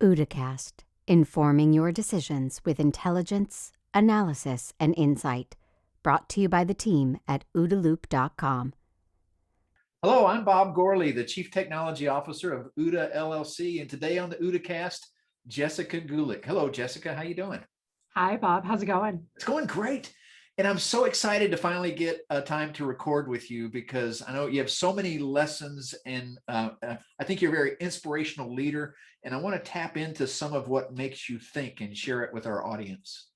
OODAcast, informing your decisions with intelligence, analysis, and insight. Brought to you by the team at OODAloop.com. Hello, I'm Bob Gorley, the Chief Technology Officer of OODA LLC, and today on the OODAcast, Jessica Gulick. Hello, Jessica. How you doing? Hi, Bob. How's it going? It's going great. And I'm so excited to finally get time to record with you because I know you have so many lessons and I think you're a very inspirational leader. And I want to tap into some of what makes you think and share it with our audience.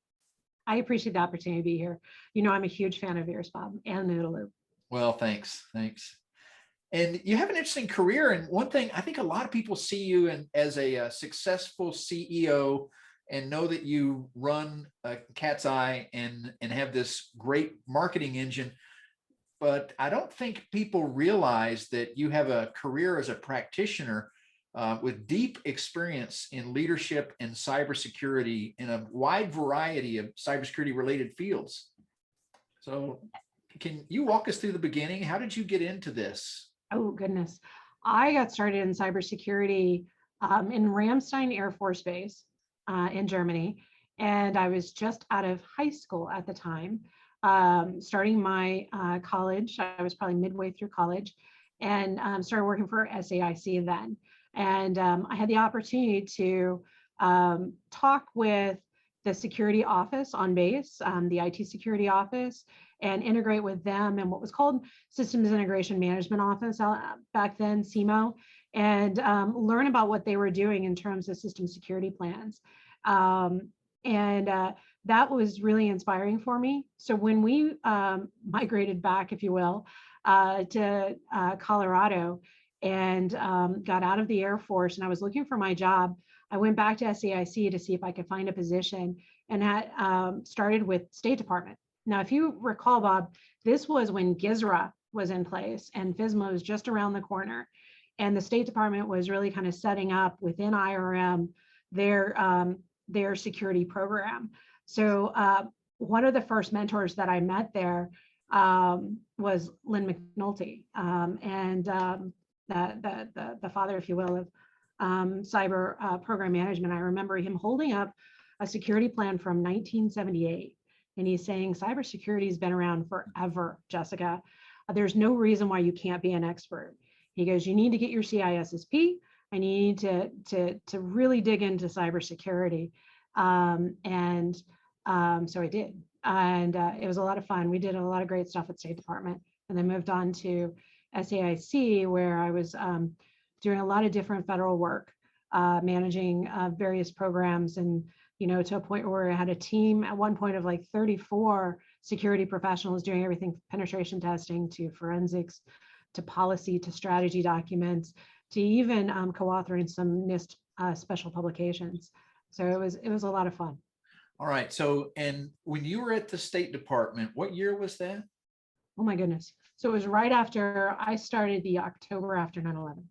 I appreciate the opportunity to be here. You know, I'm a huge fan of yours, Bob, and OODAloop. Well, thanks. Thanks. And you have an interesting career. And one thing, I think a lot of people see you as a successful CEO and know that you run Katzcy and have this great marketing engine. But I don't think people realize that you have a career as a practitioner with deep experience in leadership and cybersecurity in a wide variety of cybersecurity related fields. So can you walk us through the beginning? How did you get into this? Oh, goodness. I got started in cybersecurity in Ramstein Air Force Base in Germany. And I was just out of high school at the time, starting my college. I was probably midway through college and started working for SAIC then. And I had the opportunity to talk with the security office on base, the IT security office, and integrate with them and what was called Systems Integration Management Office back then, SIMO, and learn about what they were doing in terms of system security plans. That was really inspiring for me. So when we migrated back, if you will, to Colorado and got out of the Air Force and I was looking for my job, I went back to SAIC to see if I could find a position and had started with State Department. Now, if you recall, Bob, this was when GISRA was in place and FISMA was just around the corner. And the State Department was really kind of setting up within IRM their security program. So one of the first mentors that I met there was Lynn McNulty, and the father, if you will, of cyber program management. I remember him holding up a security plan from 1978. And he's saying, cybersecurity has been around forever, Jessica. There's no reason why you can't be an expert. He goes, you need to get your CISSP and you need to really dig into cybersecurity. So I did. And it was a lot of fun. We did a lot of great stuff at State Department and then moved on to SAIC, where I was doing a lot of different federal work, managing various programs and to a point where I had a team at one point of like 34 security professionals doing everything from penetration testing to forensics, to policy, to strategy documents, to even co-authoring some NIST special publications. So it was a lot of fun. All right. So, and when you were at the State Department, what year was that? Oh my goodness. So it was right after I started, the October after 9/11.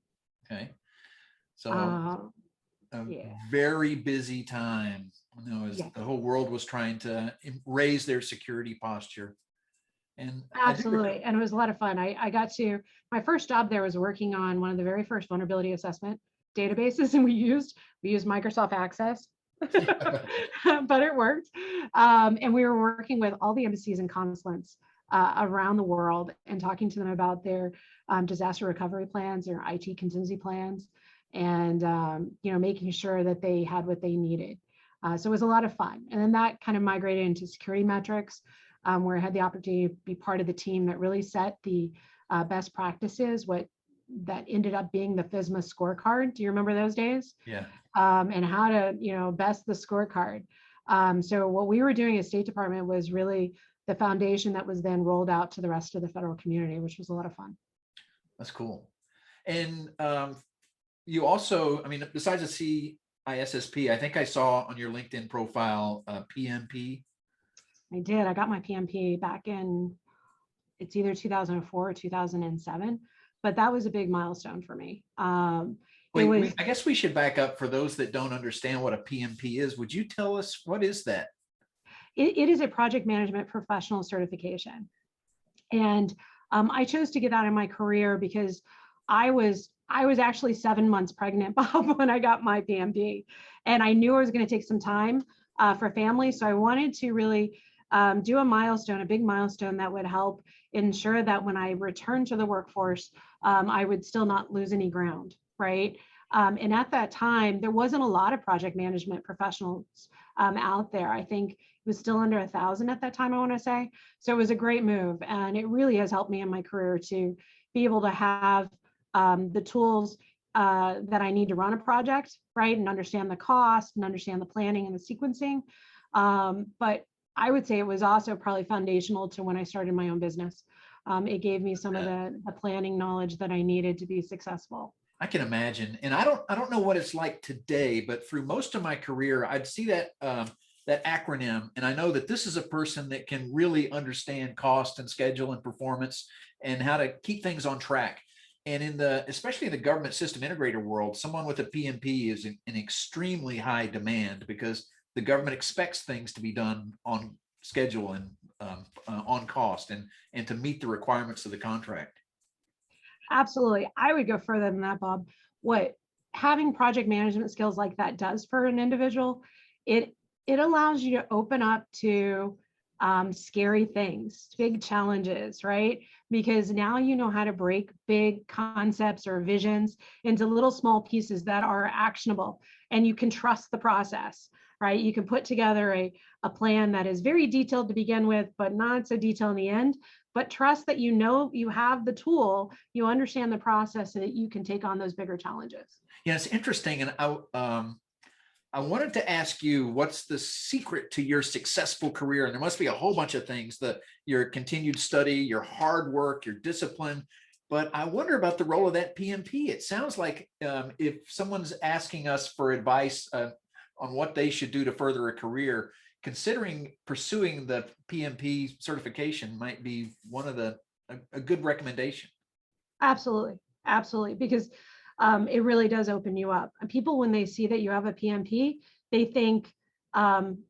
Okay. So very busy time, as the whole world was trying to raise their security posture. And absolutely. And it was a lot of fun. I got to, my first job there was working on one of the very first vulnerability assessment databases, and we used Microsoft Access, but it worked. And we were working with all the embassies and consulates around the world and talking to them about their disaster recovery plans, their IT contingency plans, and making sure that they had what they needed. So it was a lot of fun. And then that kind of migrated into security metrics, where I had the opportunity to be part of the team that really set the best practices, that ended up being the FISMA scorecard. Do you remember those days? Yeah. And how to, best the scorecard. So what we were doing as State Department was really the foundation that was then rolled out to the rest of the federal community, which was a lot of fun. That's cool. And you also, besides the CISSP, I think I saw on your LinkedIn profile PMP. I did. I got my PMP back in, it's either 2004 or 2007, but that was a big milestone for me. I guess we should back up for those that don't understand what a PMP is. Would you tell us, what is that? It is a project management professional certification. And I chose to get that in my career because I was I was actually 7 months pregnant, Bob, when I got my PMP, and I knew I was going to take some time for family. So I wanted to really do a milestone, a big milestone that would help ensure that when I returned to the workforce, I would still not lose any ground, right? And at that time, there wasn't a lot of project management professionals out there. I think it was still under 1,000 at that time, I want to say. So it was a great move, and it really has helped me in my career to be able to have the tools that I need to run a project, right? And understand the cost and understand the planning and the sequencing. But I would say it was also probably foundational to when I started my own business. It gave me some of the planning knowledge that I needed to be successful. I can imagine. And I don't know what it's like today, but through most of my career, I'd see that that acronym. And I know that this is a person that can really understand cost and schedule and performance and how to keep things on track. And especially in the government system integrator world, someone with a PMP is in extremely high demand because the government expects things to be done on schedule and on cost and to meet the requirements of the contract. Absolutely. I would go further than that, Bob. What having project management skills like that does for an individual, it allows you to open up to scary things, big challenges, right? Because now you know how to break big concepts or visions into little small pieces that are actionable, and you can trust the process, right? You can put together a plan that is very detailed to begin with, but not so detailed in the end, but trust that you know you have the tool, you understand the process so that you can take on those bigger challenges. Yeah, it's interesting. And I wanted to ask you, what's the secret to your successful career? And there must be a whole bunch of things, your continued study, your hard work, your discipline. But I wonder about the role of that PMP. It sounds like if someone's asking us for advice on what they should do to further a career, considering pursuing the PMP certification might be one of a good recommendation. Absolutely. Absolutely. Because it really does open you up. And people, when they see that you have a PMP, they think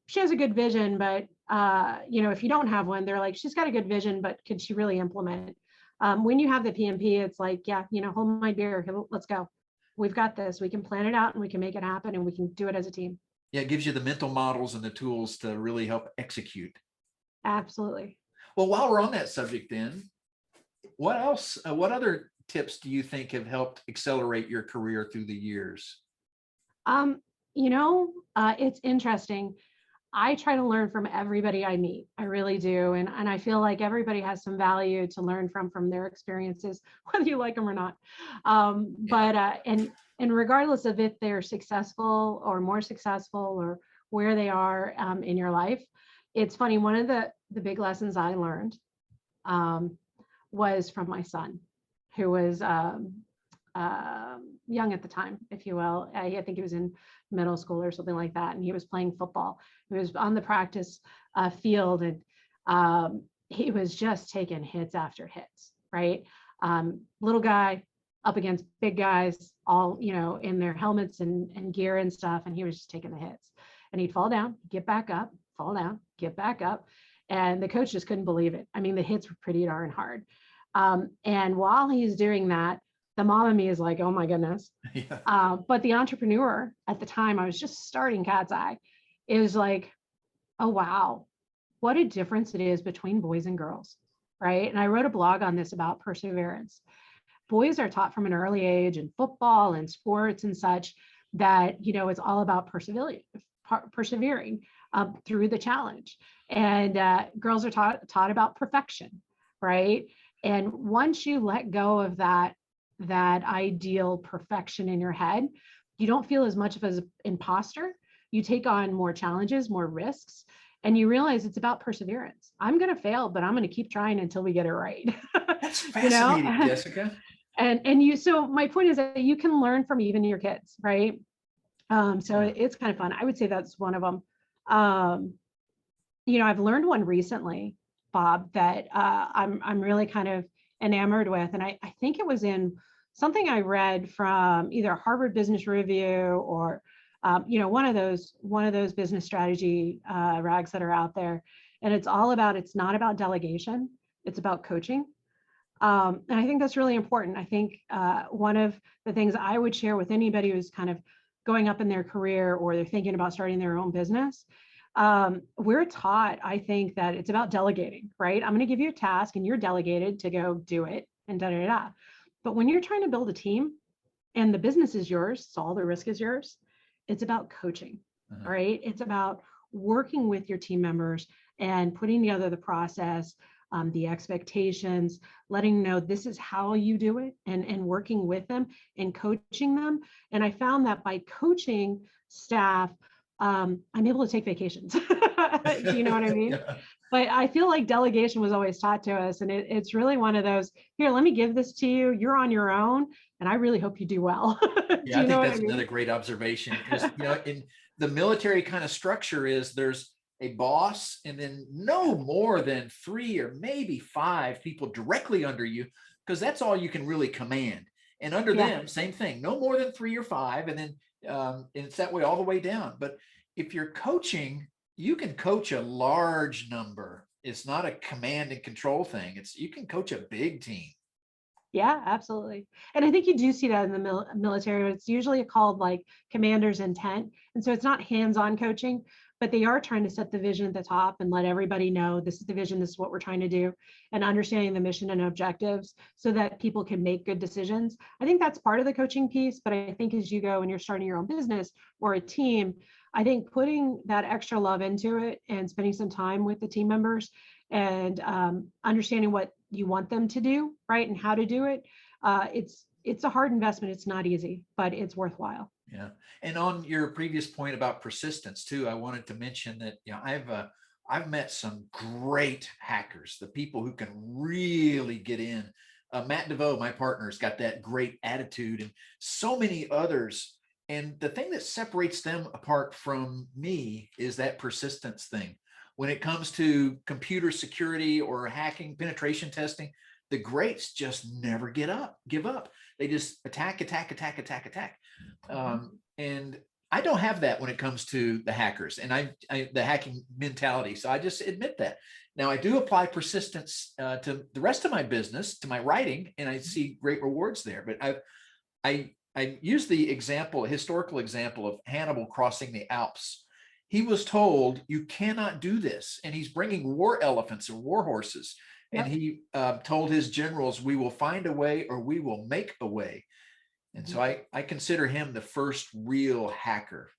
she has a good vision, but if you don't have one, they're like, she's got a good vision, but could she really implement? When you have the PMP, it's like, yeah, hold my beer, let's go. We've got this. We can plan it out and we can make it happen and we can do it as a team. Yeah, it gives you the mental models and the tools to really help execute. Absolutely. Well, while we're on that subject, then, what else? What other tips do you think have helped accelerate your career through the years? It's interesting. I try to learn from everybody I meet. I really do. And I feel like everybody has some value to learn from their experiences, whether you like them or not. And regardless of if they're successful or more successful or where they are in your life, it's funny. One of the big lessons I learned was from my son, who was young at the time, if you will. I think he was in middle school or something like that. And he was playing football. He was on the practice field, and he was just taking hits after hits, right? Little guy up against big guys, all, in their helmets and gear and stuff. And he was just taking the hits, and he'd fall down, get back up, fall down, get back up. And the coach just couldn't believe it. I mean, the hits were pretty darn hard. And while he's doing that, the mom in me is like, oh my goodness. Yeah. But the entrepreneur at the time, I was just starting Katzcy, is like, oh, wow, what a difference it is between boys and girls, right? And I wrote a blog on this about perseverance. Boys are taught from an early age in football and sports and such that, it's all about persevering through the challenge. And girls are taught about perfection, right? And once you let go of that ideal perfection in your head, you don't feel as much of an imposter. You take on more challenges, more risks, and you realize it's about perseverance. I'm going to fail, but I'm going to keep trying until we get it right. That's fascinating, Jessica. So my point is that you can learn from even your kids, right? It's kind of fun. I would say that's one of them. I've learned one recently, Bob, that I'm really kind of enamored with. And I think it was in something I read from either Harvard Business Review or, one of those business strategy rags that are out there. And it's not about delegation. It's about coaching. And I think that's really important. I think one of the things I would share with anybody who's kind of going up in their career or they're thinking about starting their own business, we're taught, I think, that it's about delegating, right? I'm going to give you a task and you're delegated to go do it and da da da. But when you're trying to build a team and the business is yours, so all the risk is yours, it's about coaching, right? It's about working with your team members and putting together the process, the expectations, letting them know this is how you do it, and working with them and coaching them. And I found that by coaching staff, I'm able to take vacations. Do you know what I mean? Yeah. But I feel like delegation was always taught to us. And it's really one of those, here, let me give this to you. You're on your own. And I really hope you do well. Yeah, Do I you know think what I that's mean? another great observation. Because, in the military kind of structure is there's a boss and then no more than 3 or maybe 5 people directly under you, because that's all you can really command. And under Yeah. them, same thing, no more than 3 or 5. And then and it's that way all the way down. But if you're coaching, you can coach a large number. It's not a command and control thing. You can coach a big team. Yeah, absolutely. And I think you do see that in the military. It's usually called like commander's intent. And so it's not hands-on coaching, but they are trying to set the vision at the top and let everybody know this is the vision, this is what we're trying to do, and understanding the mission and objectives so that people can make good decisions. I think that's part of the coaching piece, but I think as you go and you're starting your own business or a team, I think putting that extra love into it and spending some time with the team members and understanding what you want them to do, right, and how to do it. It's a hard investment. It's not easy, but it's worthwhile. Yeah. And on your previous point about persistence too, I wanted to mention that, I've met some great hackers, the people who can really get in. Matt DeVoe, my partner, has got that great attitude, and so many others. And the thing that separates them apart from me is that persistence thing. When it comes to computer security or hacking, penetration testing, the greats just never give up. They just attack. And I don't have that when it comes to the hackers and the hacking mentality. So I just admit that. Now I do apply persistence to the rest of my business, to my writing, and I see great rewards there. But I use the historical example of Hannibal crossing the Alps. He was told, you cannot do this. And he's bringing war elephants or war horses. Yep. And he told his generals, we will find a way or we will make a way. And so I consider him the first real hacker.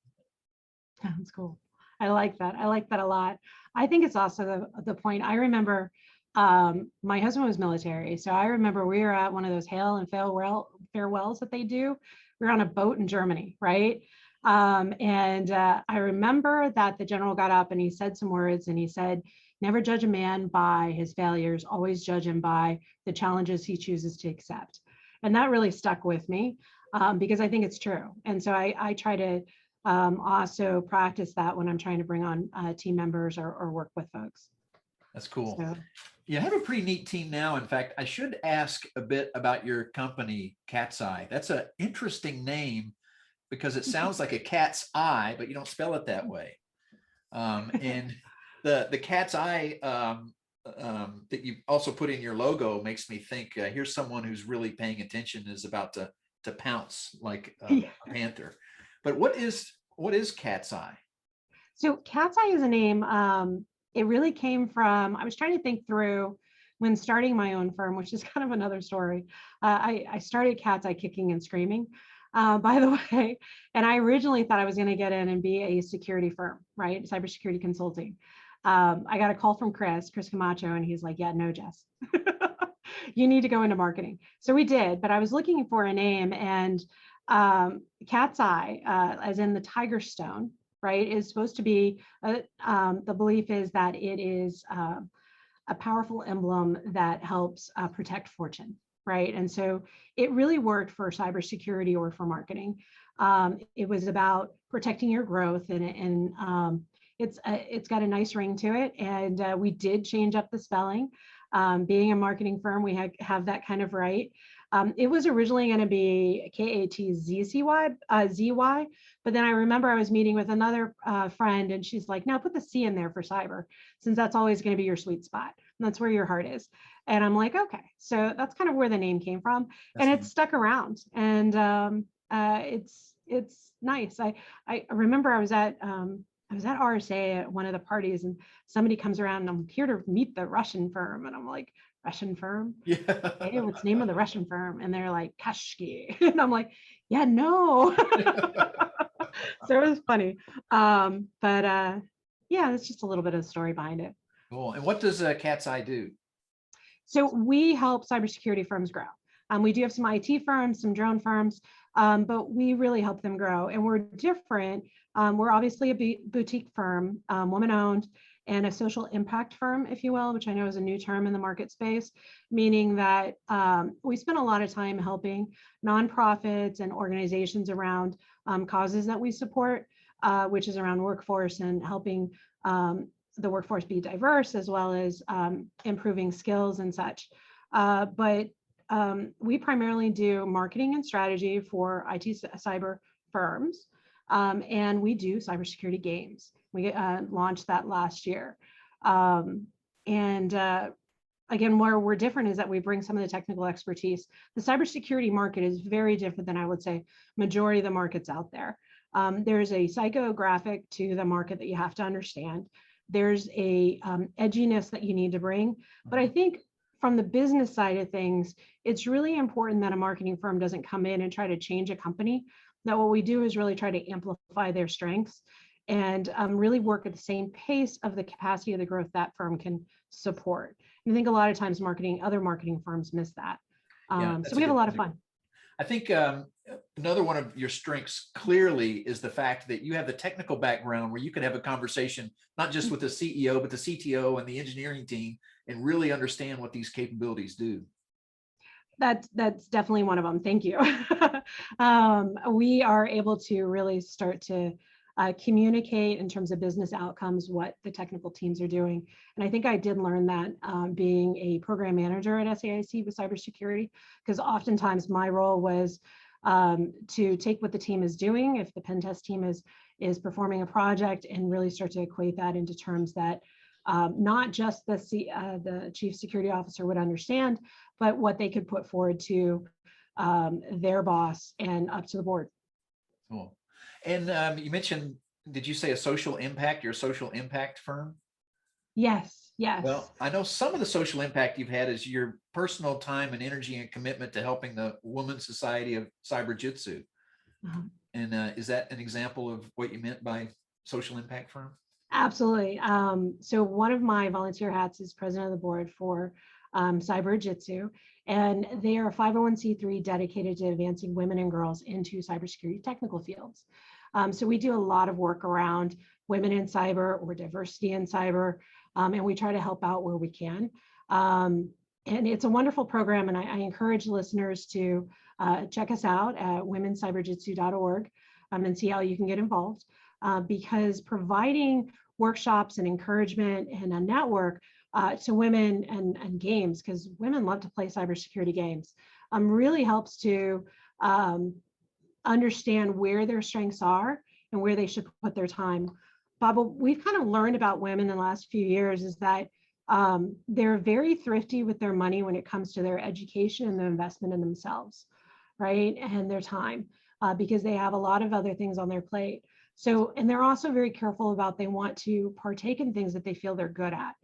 Sounds cool. I like that. I like that a lot. I think it's also the point. I remember my husband was military. So I remember we were at one of those hail and farewells that they do. We were on a boat in Germany, right? And I remember that the general got up and he said some words, and he said, never judge a man by his failures, always judge him by the challenges he chooses to accept. And that really stuck with me because I think it's true. And so I try to also practice that when I'm trying to bring on team members or work with folks. That's cool. So, you have a pretty neat team now. In fact, I should ask a bit about your company, Katzcy. That's an interesting name because it sounds like a cat's eye, but you don't spell it that way. And the cat's eye that you also put in your logo makes me think here's someone who's really paying attention, is about to pounce like a panther. But what is Katzcy? So Katzcy is a name. It really came from, I was trying to think through when starting my own firm, which is kind of another story. I started Katzcy kicking and screaming, by the way. And I originally thought I was going to get in and be a security firm, right? Cybersecurity consulting. I got a call from Chris Camacho, and he's like, yeah, no, Jess, you need to go into marketing. So we did, but I was looking for a name, and Katzcy, as in the tiger stone, right, is supposed to be, the belief is that it is a powerful emblem that helps protect fortune, right? And so it really worked for cybersecurity or for marketing. It was about protecting your growth, and it's got a nice ring to it. And we did change up the spelling. Being a marketing firm, we have that kind of right. It was originally going to be Katzzy, but then I remember I was meeting with another friend, and she's like, no, put the C in there for cyber, since that's always going to be your sweet spot. that's where your heart is. And I'm like, okay, so that's kind of where the name came from, That's and neat. it's stuck around. And it's nice. I remember I was at RSA at one of the parties, and somebody comes around and I'm here to meet the Russian firm, and I'm like, Russian firm? Yeah. Hey, what's the name of the Russian firm? And they're like, Kashki. And I'm like, yeah, no. So it was funny. Yeah, it's just a little bit of the story behind it. Cool. And what does Katzcy do? So we help cybersecurity firms grow. We do have some IT firms, some drone firms, but we really help them grow. And we're different. We're obviously a boutique firm, woman-owned, and a social impact firm, if you will, which I know is a new term in the market space, meaning that we spend a lot of time helping nonprofits and organizations around causes that we support, which is around workforce and helping the workforce be diverse, as well as improving skills and such. But we primarily do marketing and strategy for IT cyber firms, and we do cybersecurity games. We launched that last year. Again, where we're different is that we bring some of the technical expertise. The cybersecurity market is very different than, I would say, majority of the markets out there. There's a psychographic to the market that you have to understand. There's a edginess that you need to bring. But I think from the business side of things, it's really important that a marketing firm doesn't come in and try to change a company. That what we do is really try to amplify their strengths and really work at the same pace of the capacity of the growth that firm can support. And I think a lot of times other marketing firms miss that. So we have a lot of fun. I think another one of your strengths clearly is the fact that you have the technical background where you can have a conversation, not just with the CEO, but the CTO and the engineering team, and really understand what these capabilities do. That's definitely one of them. Thank you. We are able to really start to communicate in terms of business outcomes, what the technical teams are doing. And I think I did learn that being a program manager at SAIC with cybersecurity, because oftentimes my role was to take what the team is doing, if the pen test team is performing a project, and really start to equate that into terms that not just the chief security officer would understand, but what they could put forward to their boss and up to the board. Cool. And you mentioned, did you say a social impact? You're a social impact firm? Yes, yes. Well, I know some of the social impact you've had is your personal time and energy and commitment to helping the Women's Society of Cyberjutsu. And is that an example of what you meant by social impact firm? Absolutely. So one of my volunteer hats is president of the board for Cyberjutsu, and they are a 501c3 dedicated to advancing women and girls into cybersecurity technical fields. So we do a lot of work around women in cyber or diversity in cyber, and we try to help out where we can. And it's a wonderful program, and I encourage listeners to check us out at womenscyberjutsu.org and see how you can get involved, because providing workshops and encouragement and a network to women and games, because women love to play cybersecurity games, really helps to understand where their strengths are and where they should put their time. Bob, what we've kind of learned about women in the last few years is that they're very thrifty with their money when it comes to their education and their investment in themselves, right? And their time, because they have a lot of other things on their plate. So, and they're also very careful about, they want to partake in things that they feel they're good at.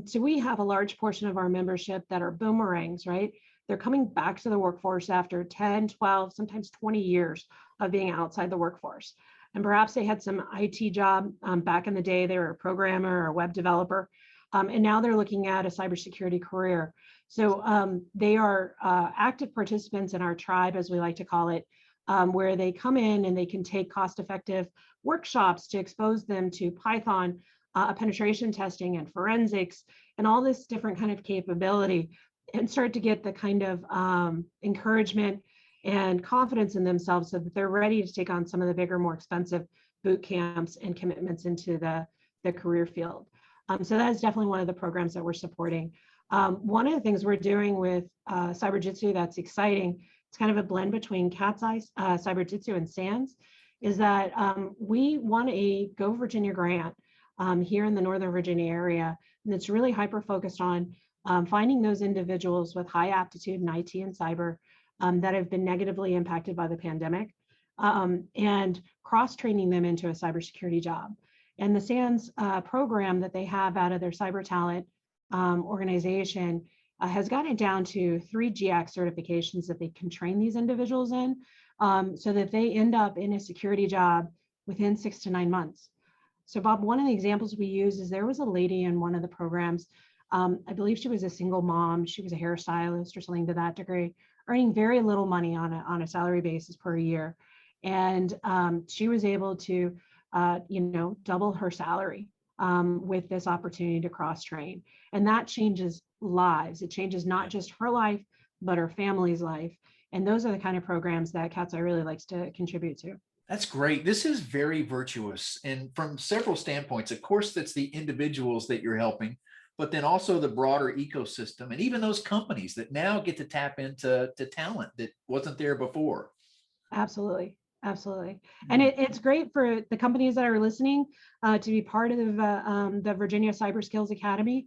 So we have a large portion of our membership that are boomerangs, right? They're coming back to the workforce after 10, 12, sometimes 20 years of being outside the workforce. And perhaps they had some IT job back in the day, they were a programmer or a web developer, and now they're looking at a cybersecurity career. So they are active participants in our tribe, as we like to call it, where they come in and they can take cost-effective workshops to expose them to Python, penetration testing and forensics, and all this different kind of capability, and start to get the kind of encouragement and confidence in themselves so that they're ready to take on some of the bigger, more expensive boot camps and commitments into the career field. So that is definitely one of the programs that we're supporting. One of the things we're doing with Cyberjutsu that's exciting, it's kind of a blend between Katzcy, Cyberjutsu, and SANS, is that we won a Go Virginia grant here in the Northern Virginia area And it's really hyper-focused on finding those individuals with high aptitude in IT and cyber that have been negatively impacted by the pandemic, and cross-training them into a cybersecurity job. And the SANS program that they have out of their cyber talent organization has gotten it down to 3 GX certifications that they can train these individuals in, so that they end up in a security job within 6 to 9 months. So Bob, one of the examples we use is there was a lady in one of the programs, I believe she was a single mom, she was a hairstylist or something to that degree, earning very little money on a salary basis per year. And she was able to, double her salary with this opportunity to cross-train. And that changes lives. It changes not just her life, but her family's life. And those are the kind of programs that Katzcy really likes to contribute to. That's great. This is very virtuous. And from several standpoints, of course, that's the individuals that you're helping, but then also the broader ecosystem and even those companies that now get to tap into talent that wasn't there before. Absolutely. Absolutely. And it's great for the companies that are listening to be part of the Virginia Cyber Skills Academy.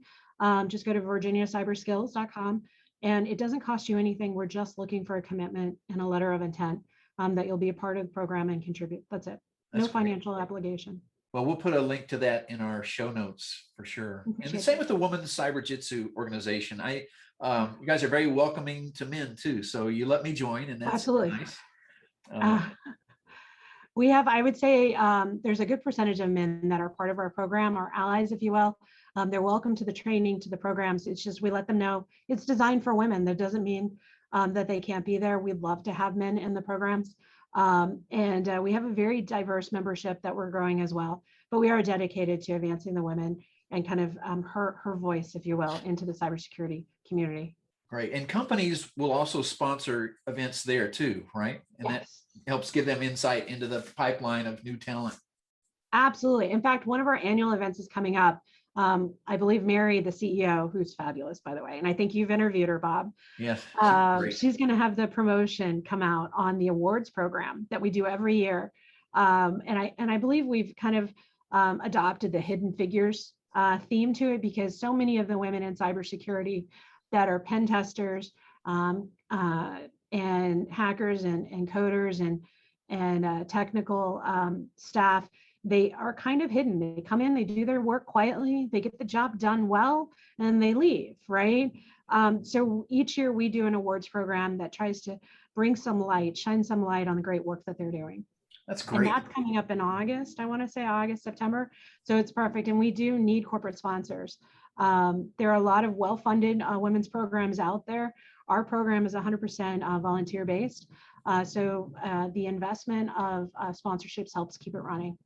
Just go to virginiacyberskills.com, and it doesn't cost you anything. We're just looking for a commitment and a letter of intent that you'll be a part of the program and contribute. That's it. No financial obligation. Well, we'll put a link to that in our show notes for sure. And the same with the Women's Cyberjutsu organization. You guys are very welcoming to men too. So you let me join, and that's absolutely nice. We have, I would say, there's a good percentage of men that are part of our program, our allies, if you will. They're welcome to the training, to the programs. It's just we let them know it's designed for women. That doesn't mean that they can't be there. We'd love to have men in the programs. And we have a very diverse membership that we're growing as well. But we are dedicated to advancing the women and kind of her voice, if you will, into the cybersecurity community. Great. And companies will also sponsor events there too, right? And yes. That helps give them insight into the pipeline of new talent. Absolutely. In fact, one of our annual events is coming up. I believe Mary, the CEO, who's fabulous, by the way, and I think you've interviewed her, Bob. Yes. She's going to have the promotion come out on the awards program that we do every year. And I believe we've kind of adopted the hidden figures theme to it, because so many of the women in cybersecurity that are pen testers and hackers and coders and technical staff, they are kind of hidden. They come in, they do their work quietly, they get the job done well, and they leave, right? So each year we do an awards program that tries to bring some light, shine some light on the great work that they're doing. That's great. And that's coming up in August, I want to say August, September. So it's perfect. And we do need corporate sponsors. There are a lot of well-funded women's programs out there. Our program is 100% volunteer-based. So the investment of sponsorships helps keep it running.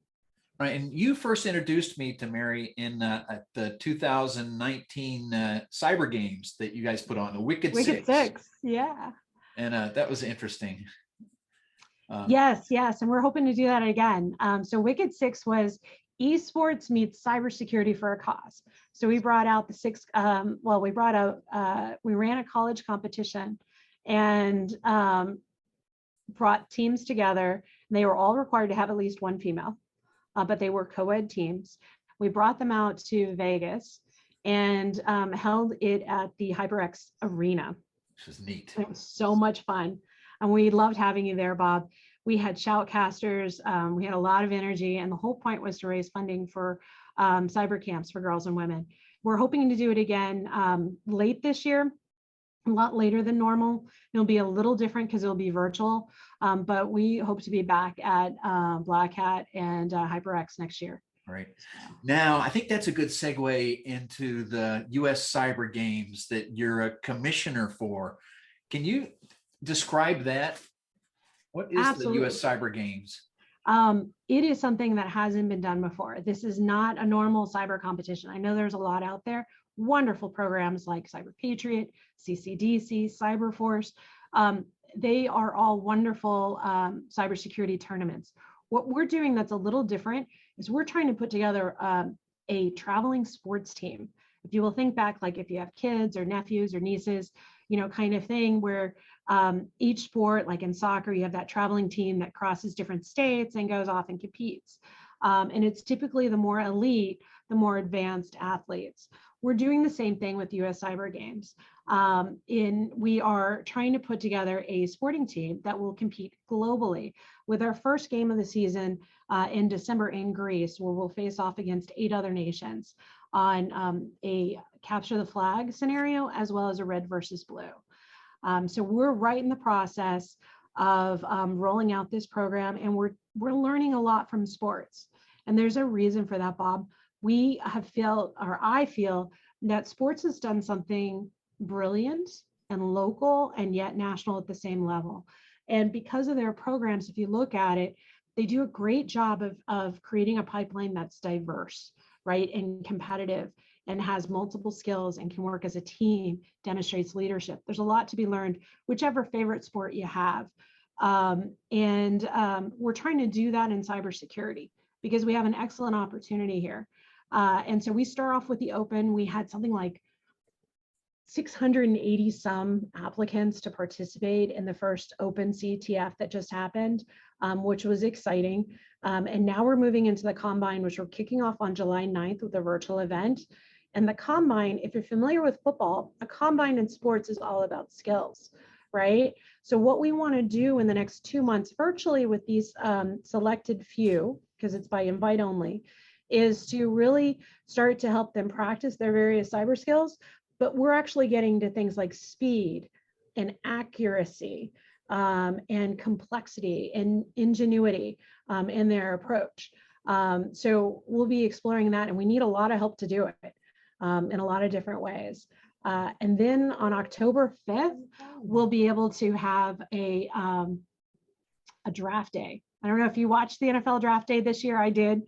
Right. And you first introduced me to Mary in the 2019 Cyber Games that you guys put on, the Wicked Six. Yeah. And that was interesting. Yes. And we're hoping to do that again. So Wicked Six was esports meets cybersecurity for a cause. So we brought out the six, we ran a college competition and brought teams together. And they were all required to have at least one female. But they were co-ed teams. We brought them out to Vegas and held it at the HyperX Arena. Which is neat. It was so much fun. And we loved having you there, Bob. We had shoutcasters. We had a lot of energy. And the whole point was to raise funding for cyber camps for girls and women. We're hoping to do it again late this year, a lot later than normal. It'll be a little different because it'll be virtual, but we hope to be back at Black Hat and HyperX next year. Right. Now, I think that's a good segue into the U.S. Cyber Games that you're a commissioner for. Can you describe that? What is Absolutely. the U.S. Cyber Games? It is something that hasn't been done before. This is not a normal cyber competition. I know there's a lot out there. Wonderful programs like Cyber Patriot, CCDC, Cyberforce. They are all wonderful cybersecurity tournaments. What we're doing that's a little different is we're trying to put together a traveling sports team. If you will think back, like if you have kids or nephews or nieces, kind of thing where each sport, like in soccer, you have that traveling team that crosses different states and goes off and competes. And it's typically the more elite, the more advanced athletes. we're doing the same thing with US Cyber Games. We are trying to put together a sporting team that will compete globally, with our first game of the season in December in Greece, where we'll face off against 8 other nations on a capture the flag scenario, as well as a red versus blue. So we're right in the process of rolling out this program, and we're learning a lot from sports. And there's a reason for that, Bob. I feel that sports has done something brilliant and local and yet national at the same level. And because of their programs, if you look at it, they do a great job of creating a pipeline that's diverse, right, and competitive, and has multiple skills and can work as a team, demonstrates leadership. There's a lot to be learned, whichever favorite sport you have. We're trying to do that in cybersecurity because we have an excellent opportunity here. And so we start off with the open. We had something like 680 some applicants to participate in the first open CTF that just happened, which was exciting. And now we're moving into the Combine, which we're kicking off on July 9th with a virtual event. And the Combine, if you're familiar with football, a Combine in sports is all about skills, right? So what we want to do in the next 2 months virtually with these selected few, because it's by invite only, is to really start to help them practice their various cyber skills. But we're actually getting to things like speed and accuracy and complexity and ingenuity in their approach. So we'll be exploring that, and we need a lot of help to do it in a lot of different ways. And then on October 5th, we'll be able to have a draft day. I don't know if you watched the NFL draft day this year. I did,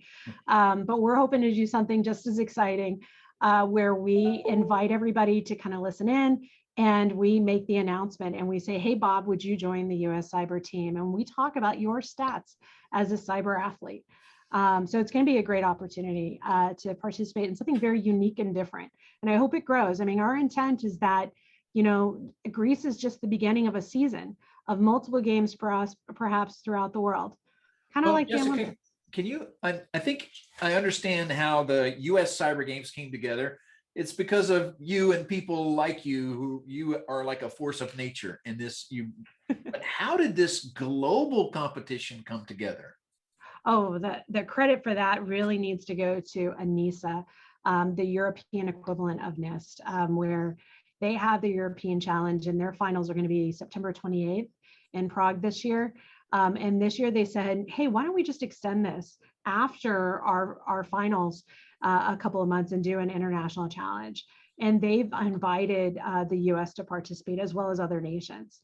but we're hoping to do something just as exciting where we invite everybody to kind of listen in, and we make the announcement and we say, hey, Bob, would you join the US Cyber team? And we talk about your stats as a cyber athlete. So it's going to be a great opportunity to participate in something very unique and different. And I hope it grows. I mean, our intent is that, you know, Greece is just the beginning of a season of multiple games for us, perhaps throughout the world. Kind of like Jessica, the Olympics. can you, I think I understand how the US Cyber Games came together. It's because of you and people like you, who you are like a force of nature in this. But how did this global competition come together? Oh, the credit for that really needs to go to ANISA, the European equivalent of NIST, where they have the European Challenge, and their finals are going to be September 28th in Prague this year. And this year they said, hey, why don't we just extend this after our finals a couple of months and do an international challenge? And they've invited the US to participate, as well as other nations.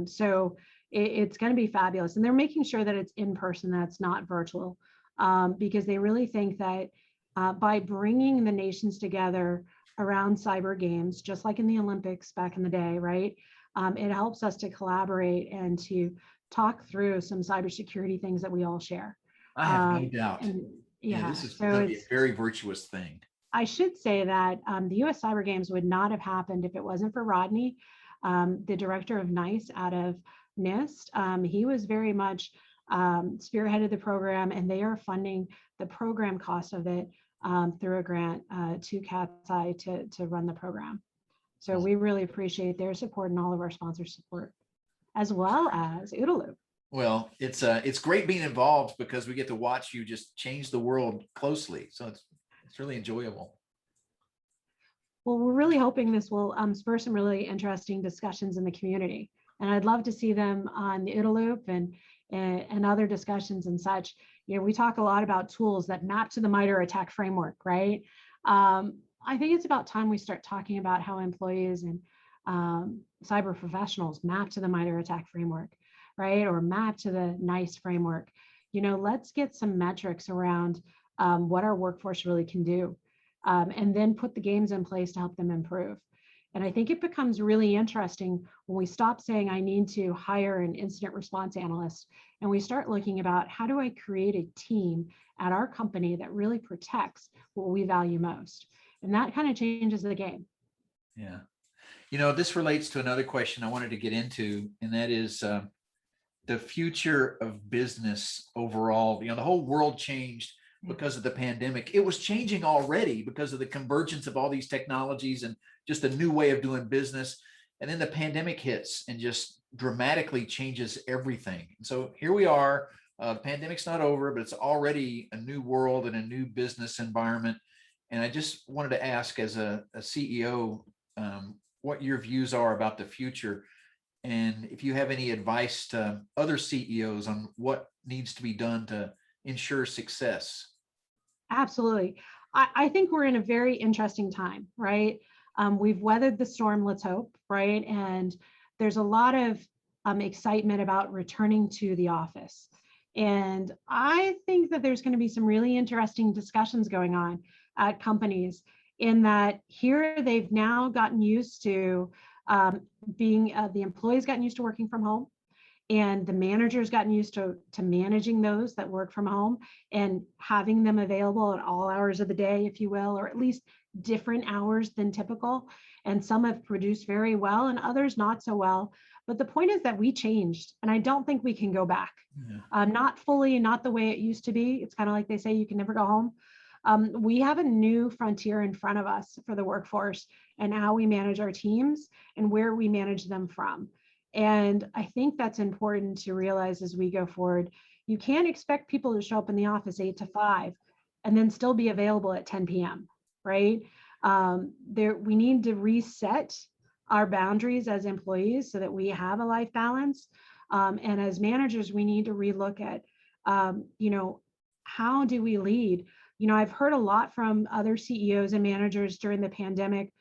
So it's going to be fabulous. And they're making sure that it's in person, that's not virtual, because they really think that by bringing the nations together around cyber games, just like in the Olympics back in the day, right? It helps us to collaborate and to talk through some cybersecurity things that we all share. I have no doubt. Yeah, this is so going to be a very virtuous thing. I should say that the US Cyber Games would not have happened if it wasn't for Rodney, the director of NICE out of NIST. He was very much spearheaded the program, and they are funding the program cost of it through a grant to Katzcy to run the program. So we really appreciate their support and all of our sponsors' support, as well as OODA. Well, it's great being involved because we get to watch you just change the world closely. So it's really enjoyable. Well, we're really hoping this will spur some really interesting discussions in the community. And I'd love to see them on the OODA and other discussions and such. You know, we talk a lot about tools that map to the MITRE ATT&CK framework, right? I think it's about time we start talking about how employees and cyber professionals map to the MITRE ATT&CK framework, right? Or map to the NICE framework. You know, let's get some metrics around what our workforce really can do, and then put the games in place to help them improve. And I think it becomes really interesting when we stop saying I need to hire an incident response analyst, and we start looking about how do I create a team at our company that really protects what we value most. And that kind of changes the game. Yeah. You know, this relates to another question I wanted to get into, and that is the future of business overall. You know, the whole world changed because of the pandemic. It was changing already because of the convergence of all these technologies and just a new way of doing business. And then the pandemic hits and just dramatically changes everything. And so here we are. The pandemic's not over, but it's already a new world and a new business environment. And I just wanted to ask, as a CEO, what your views are about the future, and if you have any advice to other CEOs on what needs to be done to ensure success. Absolutely. I think we're in a very interesting time, right? We've weathered the storm, let's hope, right? And there's a lot of excitement about returning to the office. And I think that there's going to be some really interesting discussions going on at companies, in that here they've now gotten used to the employees gotten used to working from home, and the managers gotten used to managing those that work from home and having them available at all hours of the day, if you will, or at least different hours than typical. And some have produced very well and others not so well. But the point is that we changed, and I don't think we can go back. Yeah. Not fully, not the way it used to be. It's kind of like they say, you can never go home. We have a new frontier in front of us for the workforce and how we manage our teams and where we manage them from. And I think that's important to realize as we go forward. You can't expect people to show up in the office 8 to 5 and then still be available at 10 p.m., right? We need to reset our boundaries as employees so that we have a life balance. And as managers, we need to relook at, how do we lead? I've heard a lot from other CEOs and managers during the pandemic.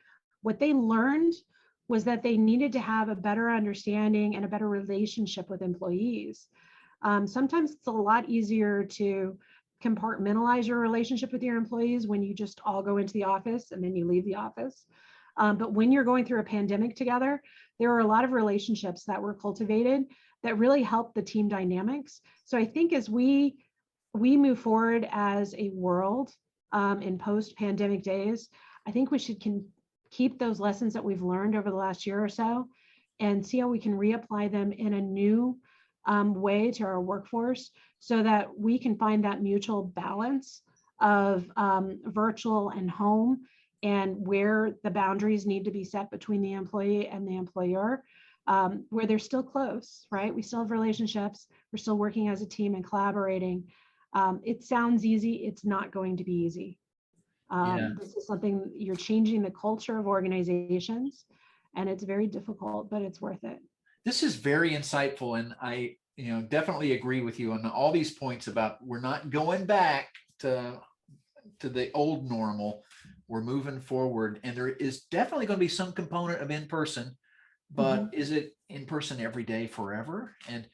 What they learned was that they needed to have a better understanding and a better relationship with employees. Sometimes it's a lot easier to compartmentalize your relationship with your employees when you just all go into the office and then you leave the office. But when you're going through a pandemic together, there are a lot of relationships that were cultivated that really help the team dynamics. So I think as we move forward as a world in post-pandemic days, I think we should keep those lessons that we've learned over the last year or so and see how we can reapply them in a new way to our workforce so that we can find that mutual balance of virtual and home, and where the boundaries need to be set between the employee and the employer, where they're still close, right? We still have relationships. We're still working as a team and collaborating. It sounds easy. It's not going to be easy. This is something, you're changing the culture of organizations, and it's very difficult, but it's worth it. This is very insightful. And I, definitely agree with you on all these points about we're not going back to the old normal. We're moving forward, and there is definitely going to be some component of in-person, but is it in person every day forever? And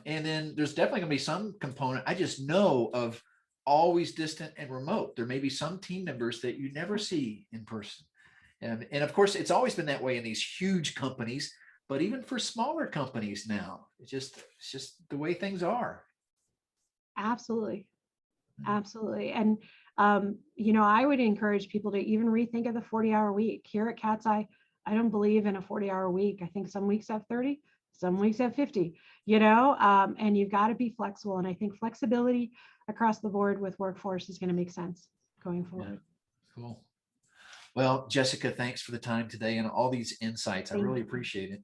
then there's definitely going to be some component, I just know, of always distant and remote. There may be some team members that you never see in person. And of course, it's always been that way in these huge companies, but even for smaller companies now, it's just the way things are. Absolutely. Absolutely. And, I would encourage people to even rethink of the 40-hour week. Here at Katzcy, I don't believe in a 40-hour week. I think some weeks have 30, some weeks have 50, and you've got to be flexible. And I think flexibility across the board with workforce is going to make sense going forward. Yeah. Cool. Well, Jessica, thanks for the time today and all these insights. I really appreciate it.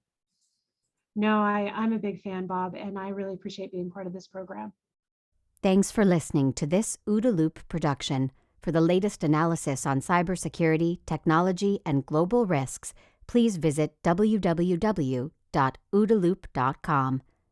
No, I'm a big fan, Bob, and I really appreciate being part of this program. Thanks for listening to this OODA Loop production. For the latest analysis on cybersecurity, technology, and global risks, please visit www.oodaloop.com.